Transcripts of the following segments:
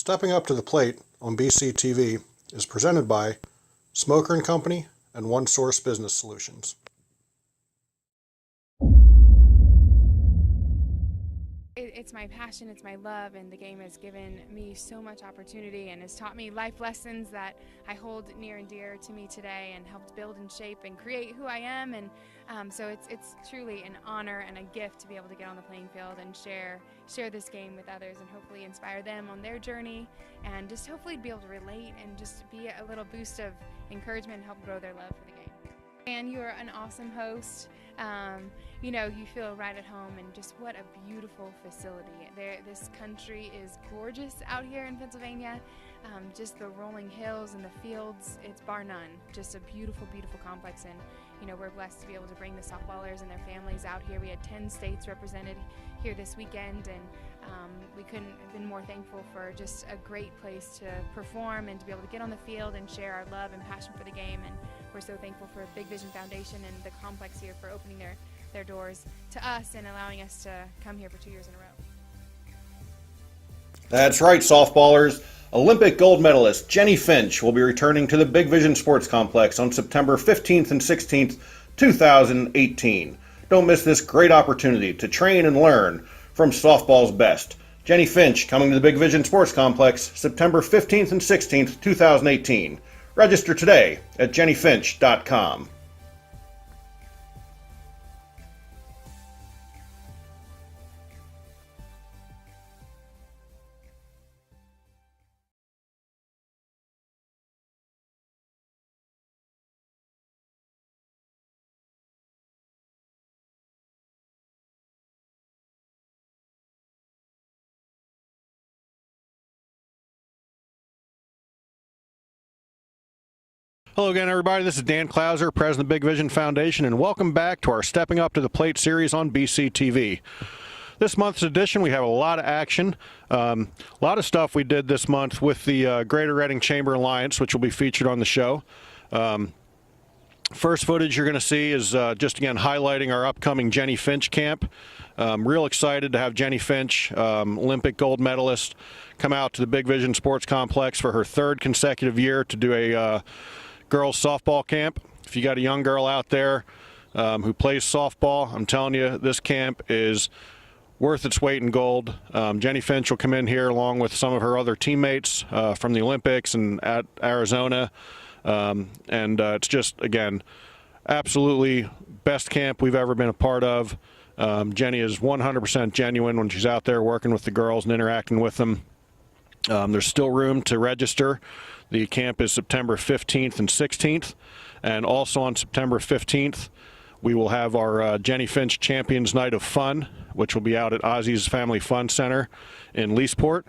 Stepping Up to the Plate on BCTV is presented by Smoker & Company and One Source Business Solutions. It's my passion, it's my love, and the game has given me so much opportunity and has taught me life lessons that I hold near and dear to me today and helped build and shape and create who I am. And so it's truly an honor and a gift to be able to get on the playing field and share this game with others and hopefully inspire them on their journey and just hopefully be able to relate and just be a little boost of encouragement and help grow their love for the game. And you're an awesome host. You feel right at home, and just what a beautiful facility. This country is gorgeous out here in Pennsylvania. Just the rolling hills and the fields, it's bar none. Just a beautiful, beautiful complex, and we're blessed to be able to bring the softballers and their families out here. We had 10 states represented here this weekend, and we couldn't have been more thankful for just a great place to perform and to be able to get on the field and share our love and passion for the game. And we're so thankful for Big Vision Foundation and the complex here for opening their doors to us and allowing us to come here for 2 years in a row. That's right, softballers. Olympic gold medalist Jenny Finch will be returning to the Big Vision Sports Complex on September 15th and 16th, 2018. Don't miss this great opportunity to train and learn from softball's best. Jenny Finch coming to the Big Vision Sports Complex September 15th and 16th, 2018. Register today at jennyfinch.com. Hello again, everybody. This is Dan Klauser, President of the Big Vision Foundation, and welcome back to our Stepping Up to the Plate series on BCTV. This month's edition, we have a lot of action, a lot of stuff we did this month with the Greater Reading Chamber Alliance, which will be featured on the show. First footage you're going to see is just again highlighting our upcoming Jenny Finch camp. Real excited to have Jenny Finch, Olympic gold medalist, come out to the Big Vision Sports Complex for her third consecutive year to do a girls softball camp. If you got a young girl out there who plays softball, I'm telling you, this camp is worth its weight in gold. Jenny Finch will come in here along with some of her other teammates from the Olympics and at Arizona. It's just, again, absolutely best camp we've ever been a part of. Jenny is 100% genuine when she's out there working with the girls and interacting with them. There's still room to register. The camp is September 15th and 16th, and also on September 15th, we will have our Jenny Finch Champions Night of Fun, which will be out at Ozzy's Family Fun Center in Leesport,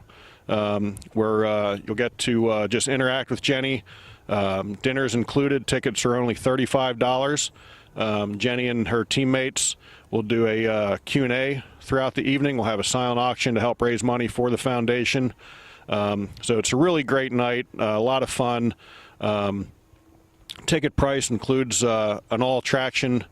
where you'll get to just interact with Jenny. Dinner's included. Tickets are only $35. Jenny and her teammates will do a Q&A throughout the evening. We'll have a silent auction to help raise money for the foundation. So it's a really great night, a lot of fun. Ticket price includes an all-attraction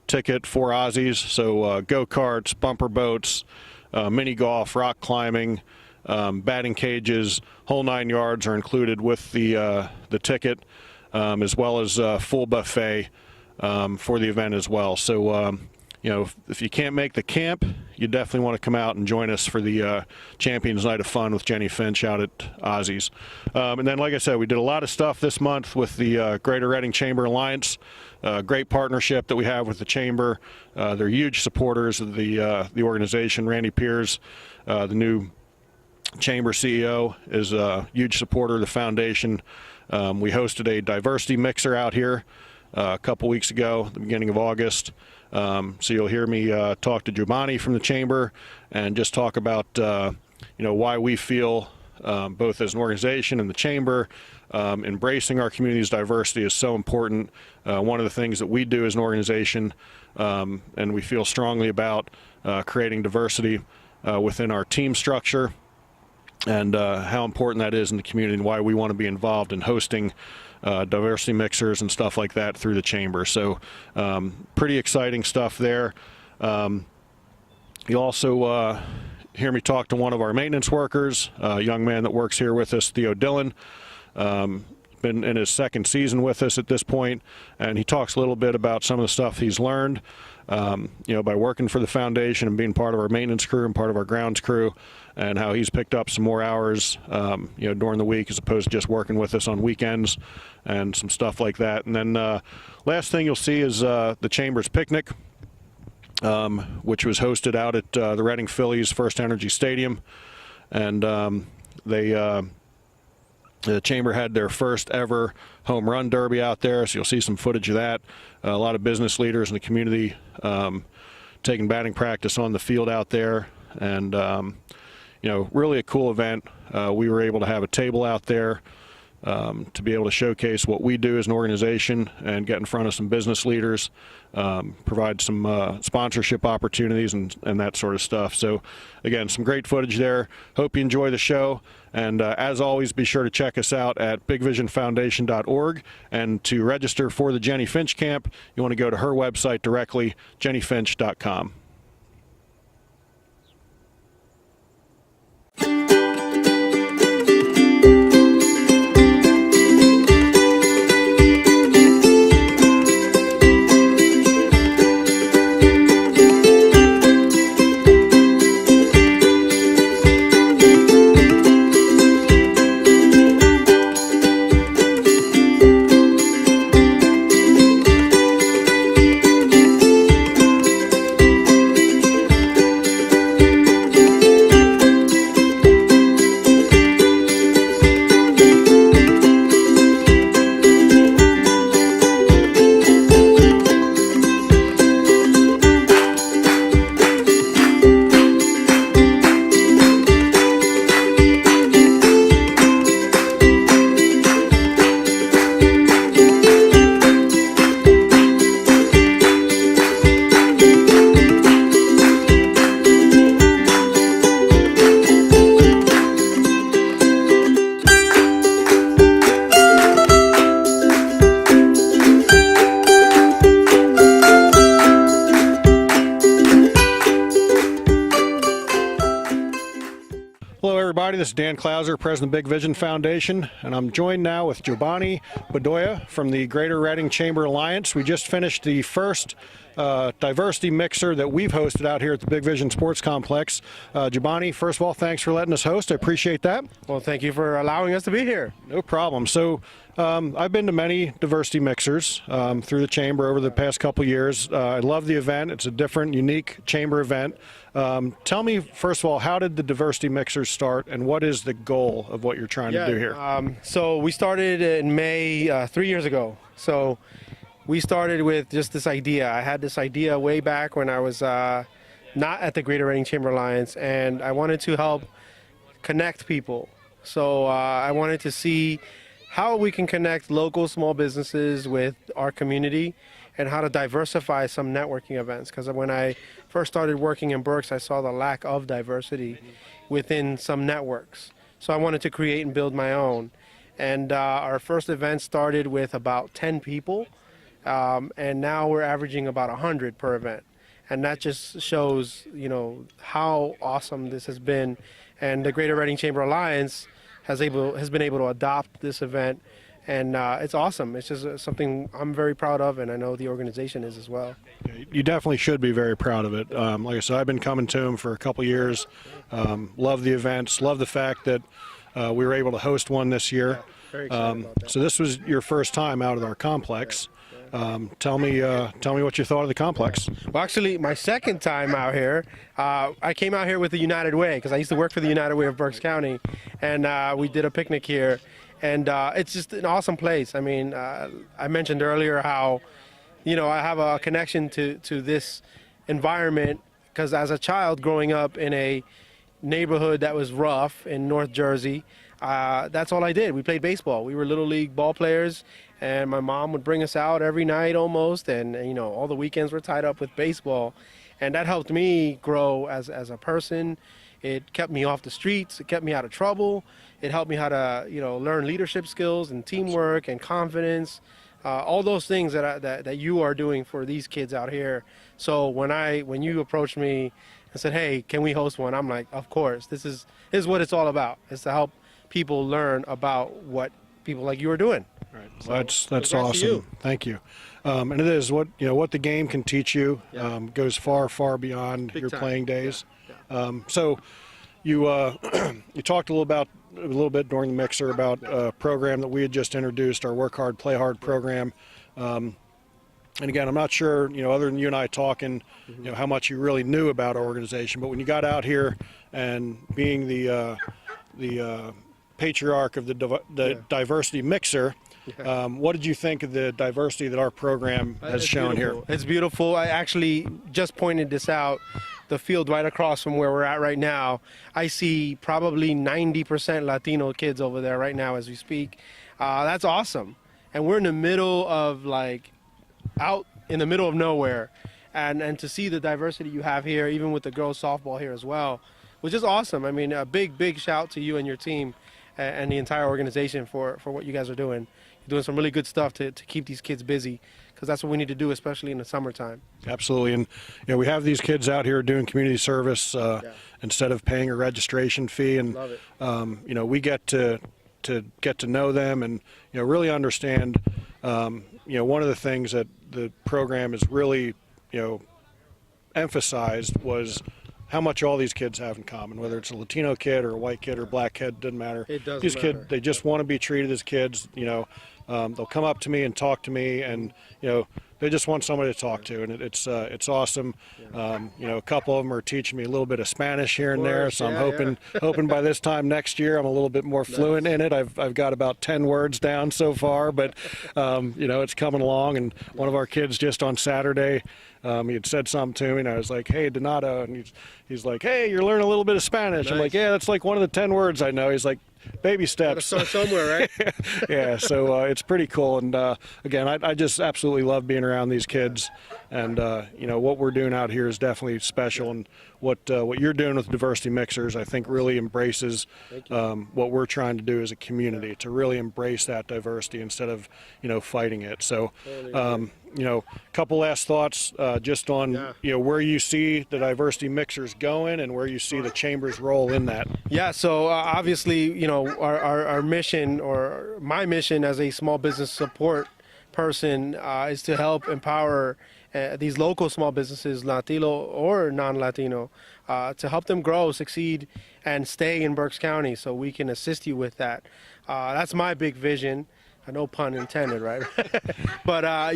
ticket for Ozzy's, so go-karts, bumper boats, mini golf, rock climbing, batting cages, whole 9 yards are included with the ticket, as well as full buffet for the event as well. So if you can't make the camp, you definitely want to come out and join us for the Champions Night of Fun with Jenny Finch out at Ozzy's. And then, like I said, we did a lot of stuff this month with the Greater Reading Chamber Alliance. Great partnership that we have with the Chamber. They're huge supporters of the organization. Randy Piers, the new Chamber CEO, is a huge supporter of the foundation. We hosted a diversity mixer out here a couple weeks ago, the beginning of August. So you'll hear me talk to Jobany from the Chamber and just talk about why we feel both as an organization and the Chamber embracing our community's diversity is so important. One of the things that we do as an organization and we feel strongly about creating diversity within our team structure and how important that is in the community and why we want to be involved in hosting diversity mixers and stuff like that through the Chamber. So pretty exciting stuff there. You also hear me talk to one of our maintenance workers, a young man that works here with us, Theo Dillon. Been in his second season with us at this point, and he talks a little bit about some of the stuff he's learned, by working for the foundation and being part of our maintenance crew and part of our grounds crew, and how he's picked up some more hours, during the week as opposed to just working with us on weekends and some stuff like that. And then last thing you'll see is the Chamber's Picnic, which was hosted out at the Reading Phillies First Energy Stadium, and the Chamber had their first ever home run derby out there, so you'll see some footage of that. A lot of business leaders in the community taking batting practice on the field out there, and really a cool event. We were able to have a table out there to be able to showcase what we do as an organization and get in front of some business leaders, provide some sponsorship opportunities and that sort of stuff. So again, some great footage there. Hope you enjoy the show. And as always, be sure to check us out at bigvisionfoundation.org. And to register for the Jenny Finch camp, you want to go to her website directly, jennyfinch.com. Hello everybody, this is Dan Klauser, President of Big Vision Foundation, and I'm joined now with Jobany Bedoya from the Greater Reading Chamber Alliance. We just finished the first diversity mixer that we've hosted out here at the Big Vision Sports Complex. Jobany, first of all, thanks for letting us host. I appreciate that. Well, thank you for allowing us to be here. No problem. So I've been to many diversity mixers through the Chamber over the past couple years. I love the event. It's a different, unique Chamber event. Tell me, first of all, how did the diversity mixers start, and what is the goal of what you're trying to do here? So we started in May 3 years ago. So we started with just this idea. I had this idea way back when I was not at the Greater Reading Chamber Alliance, and I wanted to help connect people. So I wanted to see how we can connect local small businesses with our community and how to diversify some networking events. Because when I first started working in Berks, I saw the lack of diversity within some networks. So I wanted to create and build my own. And our first event started with about 10 people, and now we're averaging about 100 per event. And that just shows, how awesome this has been. And the Greater Reading Chamber Alliance has been able to adopt this event, and it's awesome. It's just something I'm very proud of, and I know the organization is as well. You definitely should be very proud of it. Like I said, I've been coming to them for a couple years. Love the events. Love the fact that we were able to host one this year. Very excited about that. So this was your first time out at our complex. Tell me what you thought of the complex. Well, actually, my second time out here, I came out here with the United Way because I used to work for the United Way of Berks County, and we did a picnic here, and it's just an awesome place. I mean, I mentioned earlier how, I have a connection to this environment because as a child growing up in a neighborhood that was rough in North Jersey, that's all I did. We played baseball. We were little league ball players, and my mom would bring us out every night almost, and all the weekends were tied up with baseball, and that helped me grow as a person. It kept me off the streets. It kept me out of trouble. It helped me how to learn leadership skills and teamwork and confidence, all those things that you are doing for these kids out here. So when you approached me and said, hey, can we host one? I'm like, of course. This is what it's all about. It's to help people learn about what people like you are doing. Right. So, Well, that's congrats to awesome. you. Thank you. And it is what what the game can teach you. Yeah. Goes far beyond Big your time. playing days. Yeah. So you you talked a little bit during the mixer about a program that we had just introduced, our Work Hard, Play Hard program. And again, I'm not sure, other than you and I talking, how much you really knew about our organization. But when you got out here and being the patriarch of the diversity mixer, what did you think of the diversity that our program has It's shown beautiful. here? It's beautiful. I actually just pointed this out. The field right across from where we're at right now, I see probably 90% Latino kids over there right now as we speak. That's awesome. And we're in the middle of out in the middle of nowhere. And to see the diversity you have here, even with the girls softball here as well, was just awesome. I mean, a big shout to you and your team and the entire organization for what you guys are doing. You're doing some really good stuff to keep these kids busy, because that's what we need to do, especially in the summertime. Absolutely. And we have these kids out here doing community service instead of paying a registration fee. And Love it. we get to get to know them and really understand. One of the things that the program has really emphasized was how much all these kids have in common, whether it's a Latino kid or a white kid or a black kid, doesn't matter. It doesn't These matter. kids, they just want to be treated as kids. They'll come up to me and talk to me, and they just want somebody to talk to, and it's awesome. A couple of them are teaching me a little bit of Spanish here and there, so I'm hoping by this time next year I'm a little bit more fluent in it. I've got about 10 words down so far, but it's coming along. And one of our kids just on Saturday, he had said something to me, and I was like, "Hey, Donato," and he's like, "Hey, you're learning a little bit of Spanish." I'm like, "Yeah, that's like one of the 10 words I know." He's like, "Baby steps." Gotta start somewhere, right? Yeah, so it's pretty cool. And again, I just absolutely love being around these kids. And what we're doing out here is definitely special. And what you're doing with Diversity Mixers, I think, really embraces what we're trying to do as a community, to really embrace that diversity instead of fighting it. So a couple last thoughts just on where you see the Diversity Mixers going and where you see the Chamber's role in that. Yeah, so obviously, our mission, or my mission as a small business support person, is to help empower these local small businesses, Latino or non-Latino, to help them grow, succeed, and stay in Berks County, so we can assist you with that. That's my big vision. No pun intended, right? But I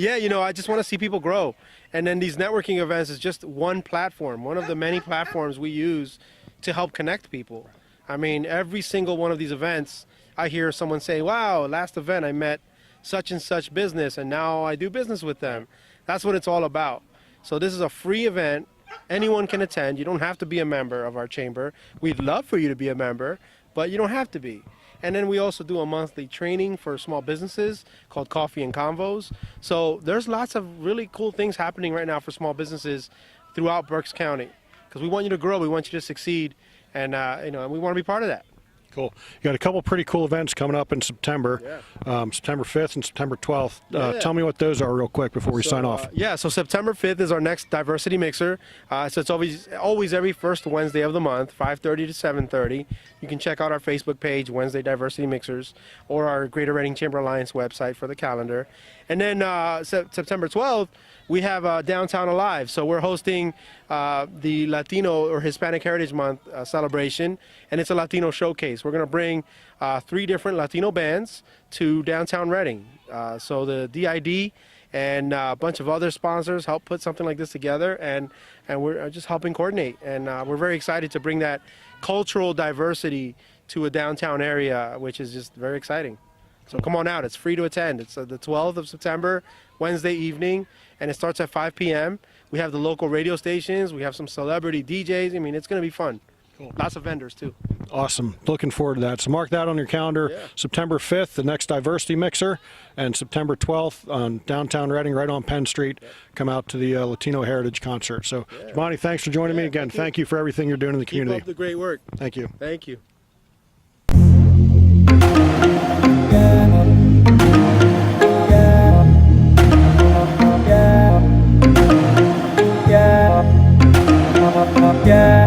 just want to see people grow. And then these networking events is just one platform, one of the many platforms we use to help connect people. I mean, every single one of these events, I hear someone say, "Wow, last event I met such and such business, and now I do business with them." That's what it's all about. So this is a free event. Anyone can attend. You don't have to be a member of our chamber. We'd love for you to be a member, but you don't have to be. And then we also do a monthly training for small businesses called Coffee and Convos. So there's lots of really cool things happening right now for small businesses throughout Berks County, because we want you to grow, we want you to succeed, and and we want to be part of that. Cool. You got a couple pretty cool events coming up in September, September 5th and September 12th. Tell me what those are real quick before we sign off. So September 5th is our next Diversity Mixer. So it's always every first Wednesday of the month, 5:30 to 7:30. You can check out our Facebook page, Wednesday Diversity Mixers, or our Greater Reading Chamber Alliance website for the calendar. And then September 12th, we have Downtown Alive. So we're hosting the Latino or Hispanic Heritage Month celebration, and it's a Latino showcase. We're going to bring 3 different Latino bands to downtown Reading. So the DID and a bunch of other sponsors help put something like this together, and we're just helping coordinate. And we're very excited to bring that cultural diversity to a downtown area, which is just very exciting. So come on out. It's free to attend. It's the 12th of September, Wednesday evening, and it starts at 5 p.m. We have the local radio stations. We have some celebrity DJs. I mean, it's going to be fun. Cool. Lots of vendors, too. Awesome. Looking forward to that. So mark that on your calendar. September 5th, the next Diversity Mixer, and September 12th on downtown Reading, right on Penn Street. Come out to the Latino Heritage Concert. So, Jobany, thanks for joining me again. Thank you for everything you're doing in the community. Keep up the great work. Thank you. Thank you. Yeah.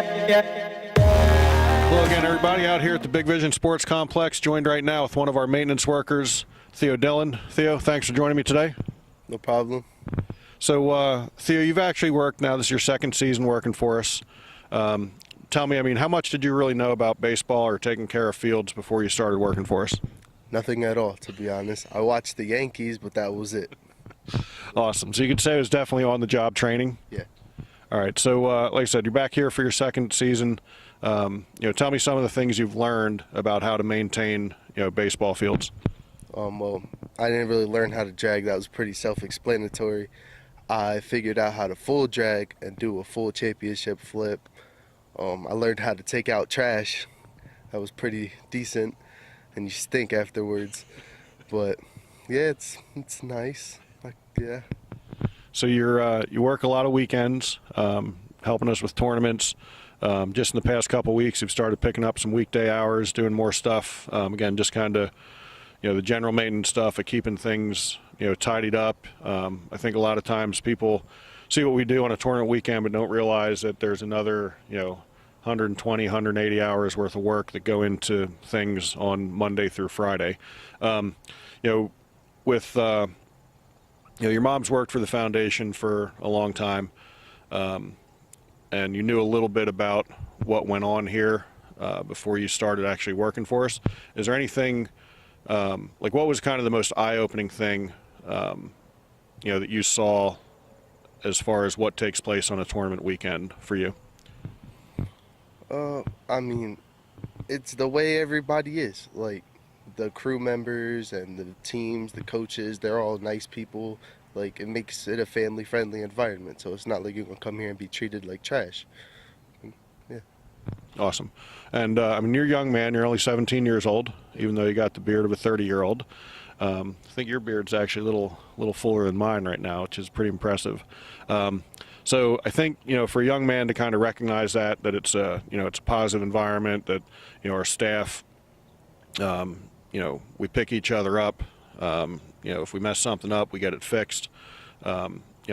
Hello again, everybody, out here at the Big Vision Sports Complex, joined right now with one of our maintenance workers, Theo Dillon. Theo, thanks for joining me today. No problem. So, Theo, you've actually worked now, this is your second season working for us. Tell me, I mean, how much did you really know about baseball or taking care of fields before you started working for us? Nothing at all, to be honest. I watched the Yankees, but that was it. Awesome. So you could say it was definitely on-the-job training? Yeah. All right. So, like I said, you're back here for your second season. Tell me some of the things you've learned about how to maintain, baseball fields. Well, I didn't really learn how to drag. That was pretty self-explanatory. I figured out how to full drag and do a full championship flip. I learned how to take out trash. That was pretty decent, and you stink afterwards. But yeah, it's nice. Yeah. So you work a lot of weekends, helping us with tournaments. Just in the past couple weeks, you've started picking up some weekday hours, doing more stuff. Again, just kind of, the general maintenance stuff of keeping things, tidied up. I think a lot of times people see what we do on a tournament weekend, but don't realize that there's another, 120, 180 hours worth of work that go into things on Monday through Friday. With your mom's worked for the foundation for a long time, and you knew a little bit about what went on here before you started actually working for us. Is there anything, what was kind of the most eye-opening thing, that you saw as far as what takes place on a tournament weekend for you? I mean, it's the way everybody is. Like, the crew members and the teams, the coaches, they're all nice people. Like, it makes it a family-friendly environment, so it's not like you're going to come here and be treated like trash. Yeah. Awesome. And, you're a young man. You're only 17 years old, even though you got the beard of a 30-year-old. I think your beard's actually a little fuller than mine right now, which is pretty impressive. So I think, for a young man to kind of recognize that it's a positive environment, that, our staff, we pick each other up. If we mess something up, we get it fixed. I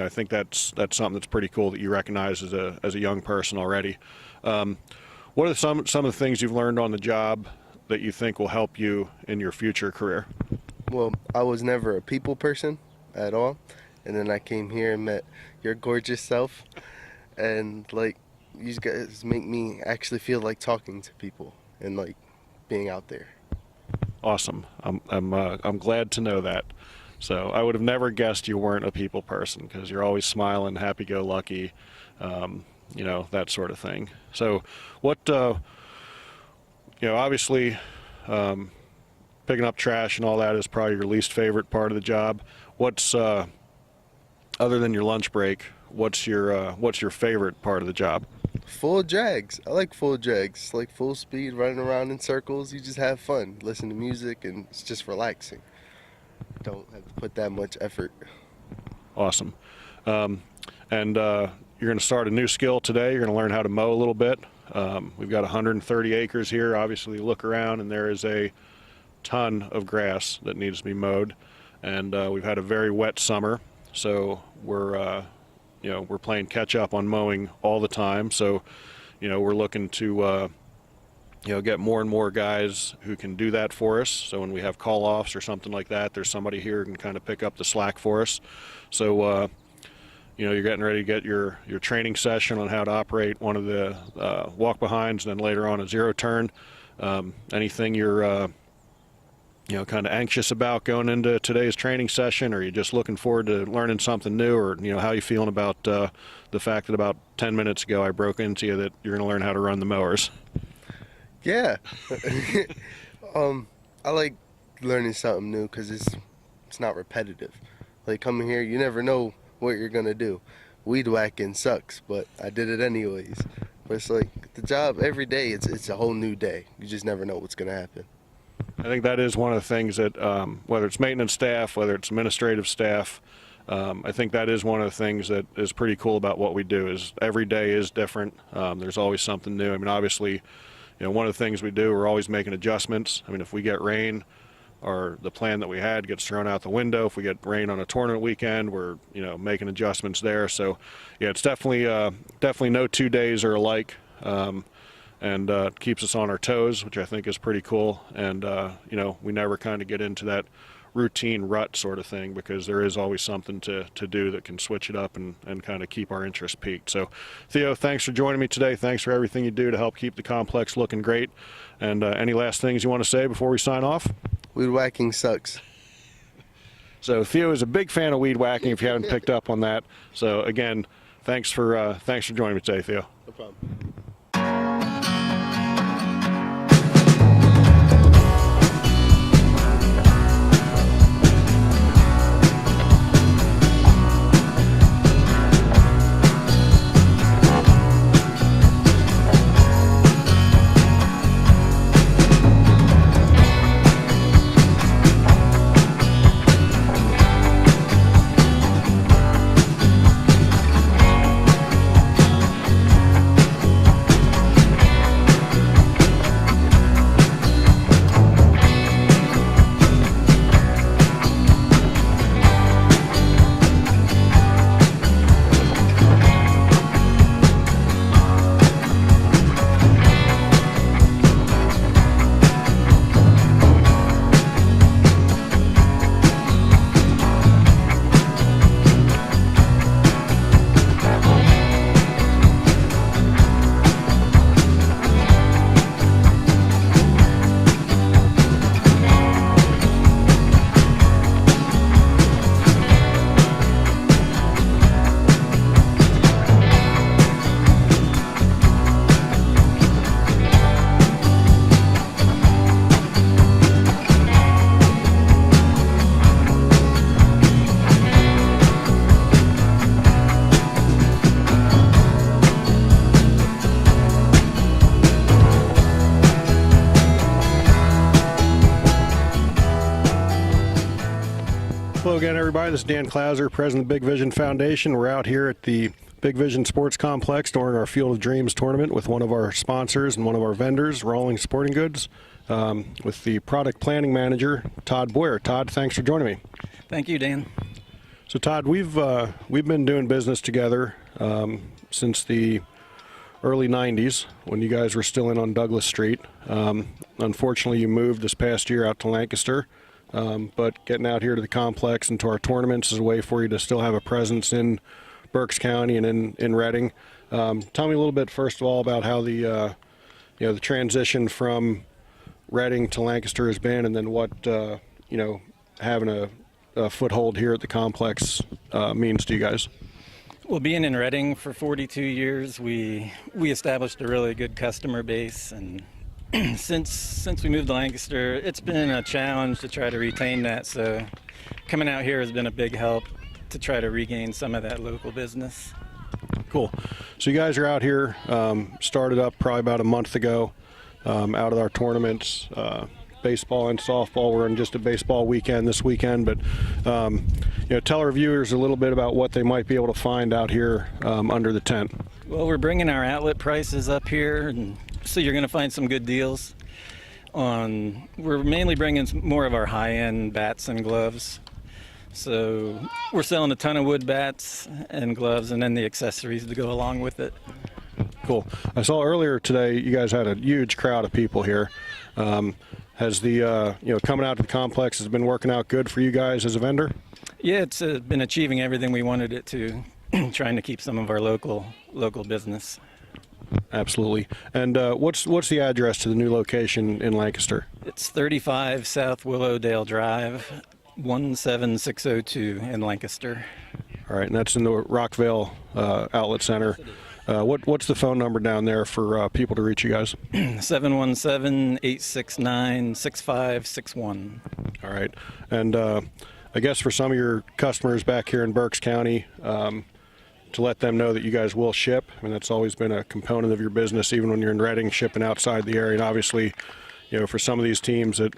think that's something that's pretty cool that you recognize as a young person already. What are some of the things you've learned on the job that you think will help you in your future career? Well, I was never a people person at all, and then I came here and met your gorgeous self, and you guys make me actually feel like talking to people and like being out there. Awesome. I'm glad to know that. So I would have never guessed you weren't a people person, because you're always smiling, happy-go-lucky, that sort of thing. So what, obviously, picking up trash and all that is probably your least favorite part of the job. What's, other than your lunch break, what's your favorite part of the job? Full drags. I like full drags. Like full speed, running around in circles. You just have fun, listen to music, and it's just relaxing. Don't have to put that much effort. Awesome. And you're going to start a new skill today. You're going to learn how to mow a little bit. We've got 130 acres here. Obviously, you look around and there is a ton of grass that needs to be mowed. And we've had a very wet summer, so we're playing catch up on mowing all the time. So, we're looking to, get more and more guys who can do that for us. So when we have call-offs or something like that, there's somebody here who can kind of pick up the slack for us. So, you're getting ready to get your training session on how to operate one of the walk-behinds, and then later on a zero turn. Anything you're kind of anxious about going into today's training session, or are you just looking forward to learning something new, or, how you feeling about the fact that about 10 minutes ago I broke into you that you're going to learn how to run the mowers? Yeah. I like learning something new because it's not repetitive. Like coming here, you never know what you're going to do. Weed whacking sucks, but I did it anyways. But it's like the job every day, it's a whole new day. You just never know what's going to happen. I think that is one of the things that, whether it's maintenance staff, whether it's administrative staff, I think that is one of the things that is pretty cool about what we do. Is every day is different. There's always something new. Obviously, one of the things we do, we're always making adjustments. If we get rain, or the plan that we had gets thrown out the window. If we get rain on a tournament weekend, we're making adjustments there. So yeah, it's definitely no 2 days are alike. and keeps us on our toes, which I think is pretty cool. And we never kind of get into that routine rut sort of thing, because there is always something to do that can switch it up and kind of keep our interest peaked. So Theo, thanks for joining me today. Thanks for everything you do to help keep the complex looking great. And any last things you want to say before we sign off? Weed whacking sucks. So Theo is a big fan of weed whacking, if you haven't picked up on that. So again, thanks for joining me today, Theo. No problem. Hello again, everybody. This is Dan Klauser, president of the Big Vision Foundation. We're out here at the Big Vision Sports Complex during our Field of Dreams tournament with one of our sponsors and one of our vendors, Rawling Sporting Goods, with the product planning manager, Todd Boyer. Todd, thanks for joining me. Thank you, Dan. So, Todd, we've been doing business together since the early 90s when you guys were still in on Douglas Street. Unfortunately, you moved this past year out to Lancaster. But getting out here to the complex and to our tournaments is a way for you to still have a presence in Berks County and in Reading. Tell me a little bit, first of all, about how the transition from Reading to Lancaster has been, and then what having a foothold here at the complex means to you guys. Well, being in Reading for 42 years, we established a really good customer base, and since we moved to Lancaster, it's been a challenge to try to retain that. So coming out here has been a big help to try to regain some of that local business. Cool. So you guys are out here, started up probably about a month ago, out of our tournaments, baseball and softball. We're in just a baseball weekend this weekend, but tell our viewers a little bit about what they might be able to find out here under the tent. Well, we're bringing our outlet prices up here, and so you're going to find some good deals we're mainly bringing more of our high-end bats and gloves. So we're selling a ton of wood bats and gloves, and then the accessories to go along with it. Cool. I saw earlier today you guys had a huge crowd of people here. Has the coming out to the complex has been working out good for you guys as a vendor? Yeah, it's been achieving everything we wanted it to, trying to keep some of our local business. Absolutely. And what's the address to the new location in Lancaster? It's 35 South Willowdale Drive, 17602 in Lancaster. All right, and that's in the Rockville Outlet Center. What's the phone number down there for people to reach you guys? 717-869-6561. All right. And I guess for some of your customers back here in Berks County, to let them know that you guys will ship. I mean, that's always been a component of your business, even when you're in Reading, shipping outside the area. And obviously, for some of these teams that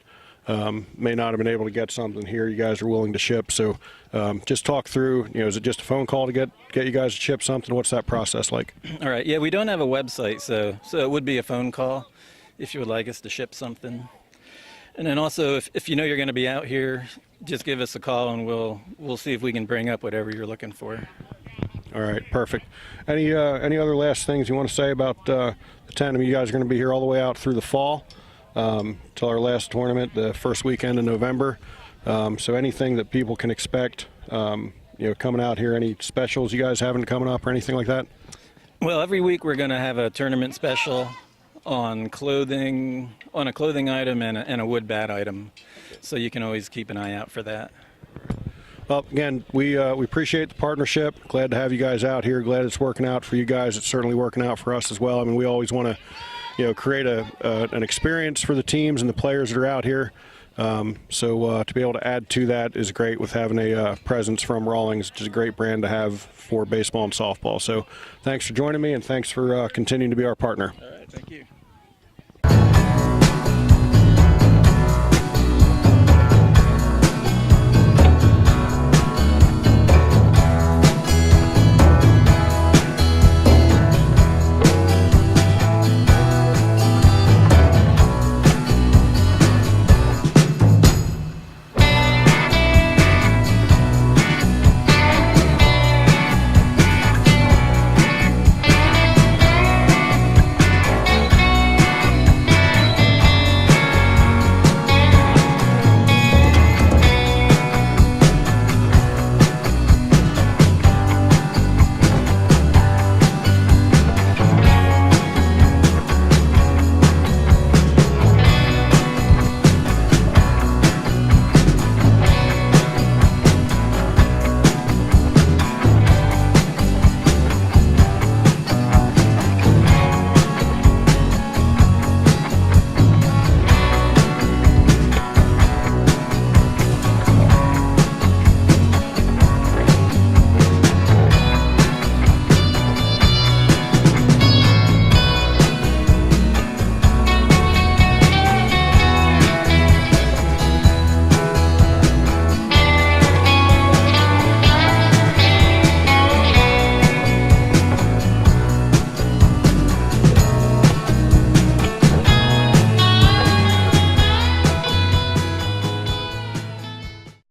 may not have been able to get something here, you guys are willing to ship. So just talk through, is it just a phone call to get you guys to ship something? What's that process like? All right. Yeah, we don't have a website, so it would be a phone call if you would like us to ship something. And then also, if you know you're going to be out here, just give us a call and we'll see if we can bring up whatever you're looking for. All right, perfect. Any other last things you want to say about the tent? I mean, you guys are going to be here all the way out through the fall till our last tournament, the first weekend in November. So anything that people can expect, coming out here, any specials you guys having coming up or anything like that? Well, every week we're going to have a tournament special on clothing, on a clothing item and a wood bat item. So you can always keep an eye out for that. Well, again, we appreciate the partnership. Glad to have you guys out here. Glad it's working out for you guys. It's certainly working out for us as well. I mean, we always want to, create an experience for the teams and the players that are out here. So to be able to add to that is great with having a presence from Rawlings, which is a great brand to have for baseball and softball. So thanks for joining me, and thanks for continuing to be our partner. All right, thank you.